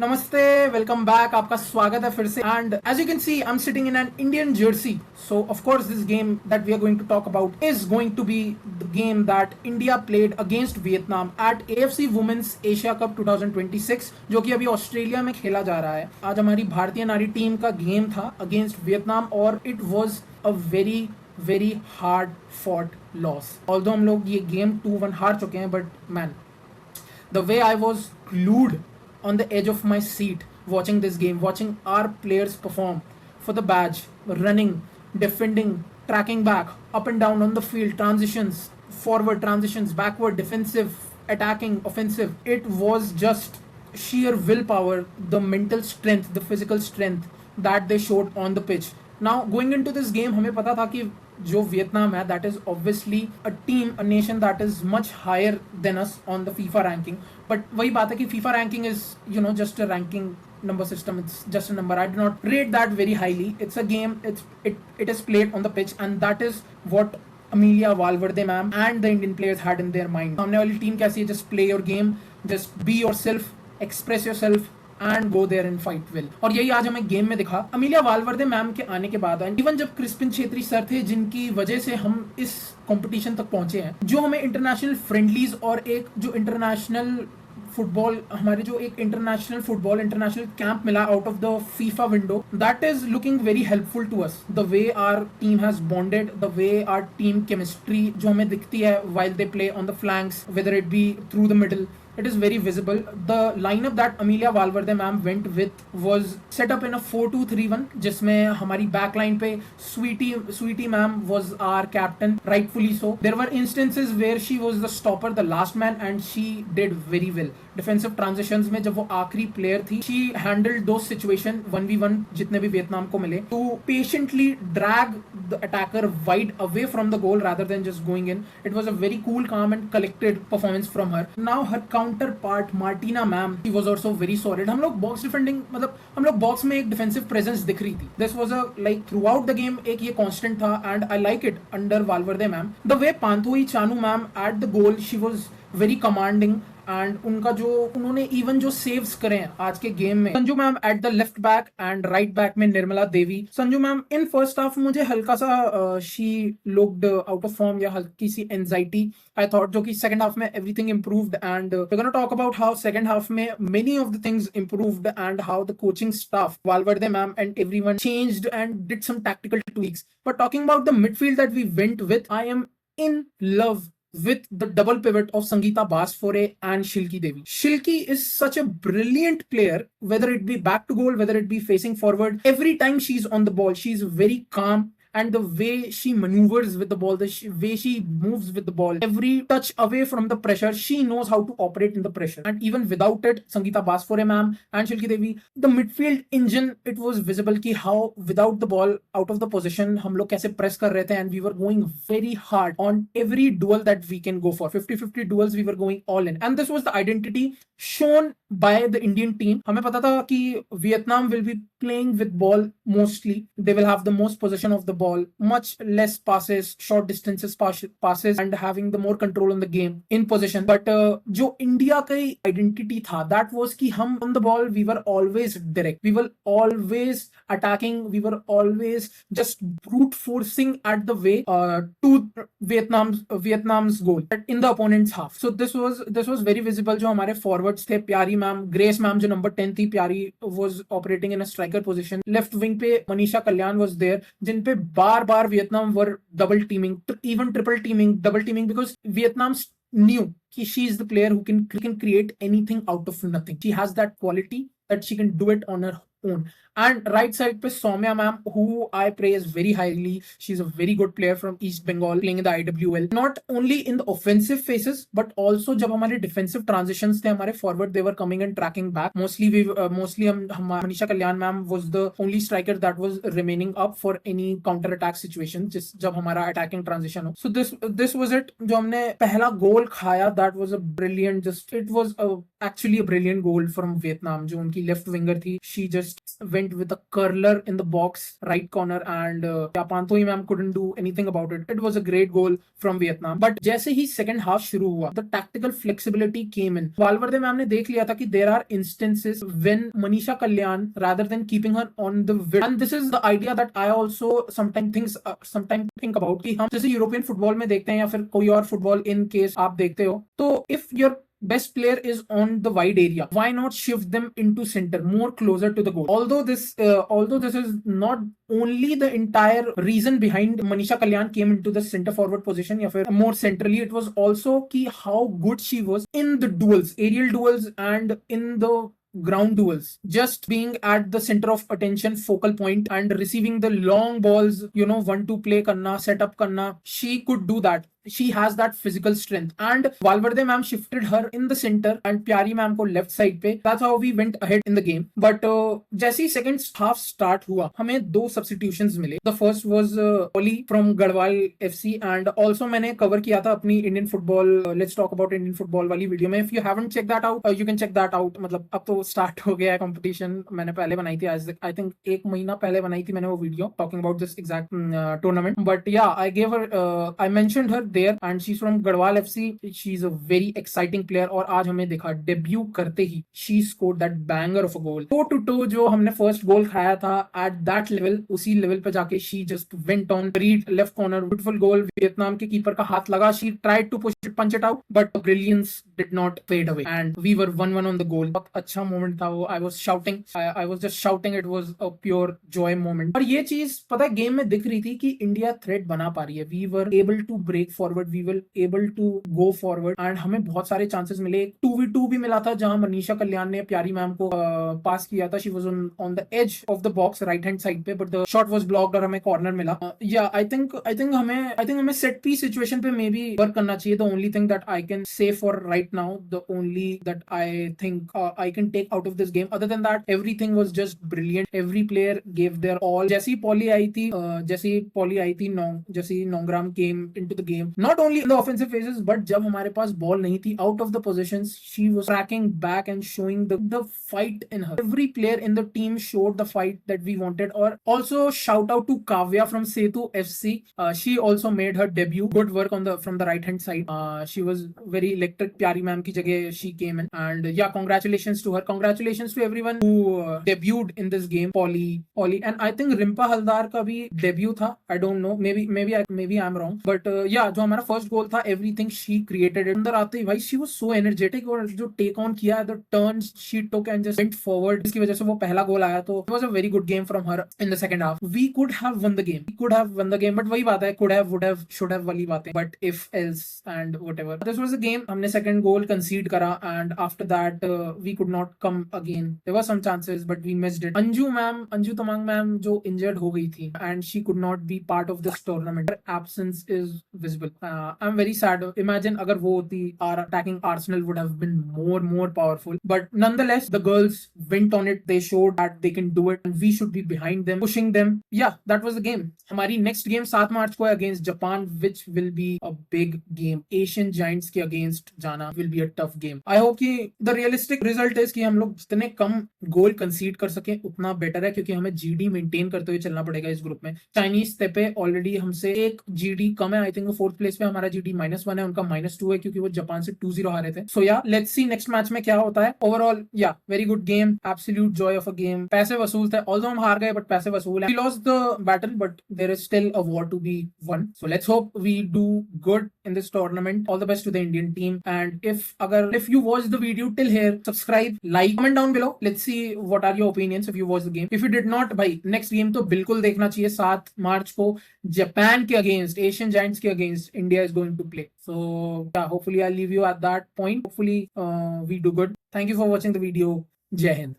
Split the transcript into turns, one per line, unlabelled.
नमस्ते, welcome back. आपका स्वागत है फिर से। And as you can see I am sitting in an Indian jersey. So of course this game that we are going to talk about is going to be the game that India played against Vietnam at AFC women's Asia Cup 2026, जो कि अभी Australia में खेला जा रहा है। आज हमारी भारतीय नारी टीम का गेम था अगेंस्ट वियतनाम और it was a very very hard fought loss. Although हम लोग ये गेम 2-1 हार चुके हैं, but man, the way I was glued on the edge of my seat watching this game, watching our players perform for the badge, running, defending, tracking back, up and down on the field, transitions, forward transitions, backward, defensive, attacking, offensive. It was just sheer willpower, the mental strength, the physical strength that they showed on the pitch. Now going into this game, हमें पता था कि जो Vietnam है that is obviously a team, a nation that is much higher than us on the FIFA ranking. But वही बात है कि FIFA ranking is just a ranking number system. It's just a number. I do not rate that very highly. It's a game. It is played on the pitch, and that is what Amelia Valverde ma'am and the Indian players had in their mind. सामने वाली team कैसी है? Just play your game, just be yourself, express yourself and go there and fight well. और यही आज हमें game में दिखा। अमीलिया वालवर्दे मैम के आने के बाद, इवन जब क्रिस्पिन छेत्री सर थे जिनकी वजह से हम इस कंपटीशन तक पहुंचे हैं, जो हमें इंटरनेशनल फ्रेंडलीज और एक जो इंटरनेशनल फुटबॉल, हमारे जो एक इंटरनेशनल फुटबॉल इंटरनेशनल कैंप मिला out of the FIFA window, that is looking very helpful to us. The way our team has bonded, the way our team chemistry जो हमें दिखती है while they play on the flanks, whether it be through the middle, it is very visible. The lineup that Amelia Valverde ma'am went with was set up in a 4-2-3-1, जिसमें हमारी back line पे Sweety ma'am was our captain, rightfully so. There were instances where she was the stopper, the last man, and she did very well. Defensive transitions में जब वो आखिरी player थी, she handled दो situation 1v1 जितने भी Vietnam को मिले, to patiently drag the attacker wide away from the goal rather than just going in. It was a very cool, calm and collected performance from her. Now her counterpart Martina ma'am, she was also very solid. हम लोग box defending, मतलब हम लोग box में एक defensive presence दिख रही थी. This was a like throughout the game एक ये कांस्टेंट था and I like it under Valverde ma'am. The way Panthoi Chanu ma'am at the goal, she was very commanding and उनका जो उन्होंने इवन जो सेव्स करे हैं आज के गेम में. Sanju ma'am at the left back and right back में Nirmala Devi. Sanju ma'am in first half मुझे हल्का सा she looked out of form या हल्की सी एंजाइटी आई थॉट, जो कि सेकंड हाफ में everything improved and we gonna talk about how second half में many of the things improved and how the coaching staff, Valverde ma'am and everyone changed and did some tactical tweaks. But talking about the midfield that we went with, I am in love with the double pivot of Sangeeta Basfore and Shilki Devi. Shilki is such a brilliant player, whether it be back to goal, whether it be facing forward. Every time she's on the ball, she's very calm, and the way she maneuvers with the ball, the way she moves with the ball, every touch away from the pressure, she knows how to operate in the pressure. And even without it, Sangeeta Basfore ma'am and Shilki Devi, the midfield engine, it was visible ki how without the ball, out of the position, हम लोग कैसे press कर रहे थे, and we were going very hard on every duel that we can go for. 50-50 duels, we were going all in, and this was the identity shown by the Indian team. हमें पता था कि Vietnam will be playing with ball mostly. They will have the most possession of the ball, much less passes, short distances passes, and having the more control on the game in possession. But जो India का identity था, that was कि हम on the ball, we were always direct, we were always attacking, we were always just brute forcing at the way to Vietnam's goal in the opponent's half. So this was very visible. जो हमारे forwards थे, प्यारी ma'am, grace ma'am जो number 10 थी, प्यारी was operating in a striker position. Left wing पे मनीषा कल्याण was there, जिन पे बार बार Vietnam were double teaming, even triple teaming, double teaming, because Vietnam knew कि she is the player who can create anything out of nothing. She has that quality that she can do it on her own. And right side पे Soumya ma'am, who I praise very highly. She's a very good player from East Bengal, playing in the IWL. Not only in the offensive phases, but also जब हमारे defensive transitions थे, हमारे forward, they were coming and tracking back. Mostly Manisha Kalyan ma'am was the only striker that was remaining up for any counter attack situation जब हमारा attacking transition हो. So this was it. जो हमने पहला goal खाया, that was a brilliant, actually a brilliant goal from Vietnam. जो उनकी left winger थी, she just just went with a curler in the box, right corner, and Pantoi ma'am couldn't do anything about it. It was a great goal from Vietnam. But जैसे ही second half शुरू हुआ, the tactical flexibility came in. Valverde ma'am ने देख लिया था कि there are instances when Manisha Kalyan, rather than keeping her on the wing, and this is the idea that I also sometimes think about कि हम जैसे European football में देखते हैं या फिर कोई और फुटबॉल इन केस आप देखते हो, तो if your best player is on the wide area, why not shift them into center, more closer to the goal? Although this is not only the entire reason behind Manisha Kalyan came into the center forward position या फिर more centrally, it was also कि how good she was in the duels, aerial duels, and in the ground duels, just being at the center of attention, focal point, and receiving the long balls, 1-2 play karna, set up karna. She could do that. She has that physical strength, and Valverde ma'am shifted her in the center and Pyari ma'am को left side पे. That's how we went ahead in the game. But जैसे ही second half start हुआ, हमें 2 substitutions मिले. The first was Oli from Garhwal FC, and also मैंने cover किया था अपनी Indian football, let's talk about Indian football वाली वीडियो में. If you haven't checked that out, you can check that out. मतलब अब तो start हो गया है competition. मैंने पहले बनाई थी, I think 1 महीना पहले बनाई थी मैंने वो video talking about this exact tournament. But yeah, I mentioned her there, and she's from Garhwal FC. She's a very exciting player, और आज हमें देखा डेब्यू करते ही she scored that banger of a goal. Toe to toe जो हमने first goal खाया था at that level, उसी level पे जाके she just went on, read left corner, beautiful goal. Vietnam के कीपर का हाथ लगा, she tried to punch it out, but the brilliance did not fade away, and we were 1-1 on the goal. बहुत अच्छा moment था वो. I was shouting, I was just shouting. It was a pure joy moment. और ये चीज पता है game में दिख रही थी कि इंडिया थ्रेट बना पा रही है. We were able to break forward, we were able to go forward, and हमें बहुत सारे चांसेस मिले. 2v2 भी मिला था जहां मनीषा कल्याण ने प्यारी मैम को पास किया था. She was on the edge of the box right hand side पे, but the shot was blocked और हमें कॉर्नर मिला. I think हमें सेट पीस सिचुएशन पे मे बी वर्क करना चाहिए. The only thing that I can say for right now, the only that I think I can take out of this game, other than that everything was just brilliant. Every player gave their all. जैसी poly आई थी जैसी नोंग्राम came into the game, not only in the offensive phases, but जब हमारे पास ball नहीं थी, out of the positions, she was tracking back and showing the fight in her. Every player in the team showed the fight that we wanted. Or also shout out to Kavya from Setu FC. She also made her debut. Good work from the right hand side. She was very electric. Pyari ma'am की जगह she came in, and yeah, congratulations to her. Congratulations to everyone who debuted in this game. Polly, and I think Rimpa Haldar का भी debut था. I don't know. Maybe I'm wrong. But yeah, जो हमारा first goal था, everything she created. अंदर आते ही भाई she was so energetic, और जो take on किया, the turns she took and just went forward, इसकी वजह से वो पहला गोल आया. तो it was a very good game from her in the second half. We could have won the game. But वही बात है, could have, would have, should have वाली बातें. But if, else, and whatever. This was the game. हमने second goal concede करा, and after that we could not come again. There were some chances, but we missed it. Anju Tamang ma'am जो injured हो गई थी, and she could not be part of this tournament. Her absence is visible. I'm very sad. Imagine अगर वो होती, our attacking arsenal would have been more powerful. But nonetheless, the girls went on it. They showed that they can do it, and we should be behind them, pushing them. Yeah, that was the game. हमारी next game 7 मार्च को है against Japan, which will be a big game. Asian Giants के against जाना will be a tough game. I hope कि the realistic result is कि हम लोग जितने कम गोल concede कर सकें उतना बेटर है, क्योंकि हमें GD मेंटेन करते हुए चलना पड़ेगा इस ग्रुप में. चाइनीज तेपे ऑलरेडी हमसे एक GD कम है. आई थिंक वो 4th प्लेस पे, हमारा GD -1 है, उनका -2 है, क्योंकि वो जापान से 2-0 हारे थे. सो या, लेट्स सी नेक्स्ट मैच में क्या होता है. ओवरऑल या very good game, absolute Joy of a game. पैसे वसूल थे, ऑल्दो हम हार गए बट पैसे वसूल है. We lost the battle but there is still a war to be won. So let's hope we do good in this tournament. All the best to the Indian team. And if you watched the video till here, subscribe, like, comment down below. Let's see what are your opinions if you watched the game. If you did not, भाई next game तो बिल्कुल देखना चाहिए. 7 मार्च को Japan के against, Asian giants के against India is going to play. So yeah, hopefully I'll leave you at that point. Hopefully we do good. Thank you for watching the video. Jai Hind.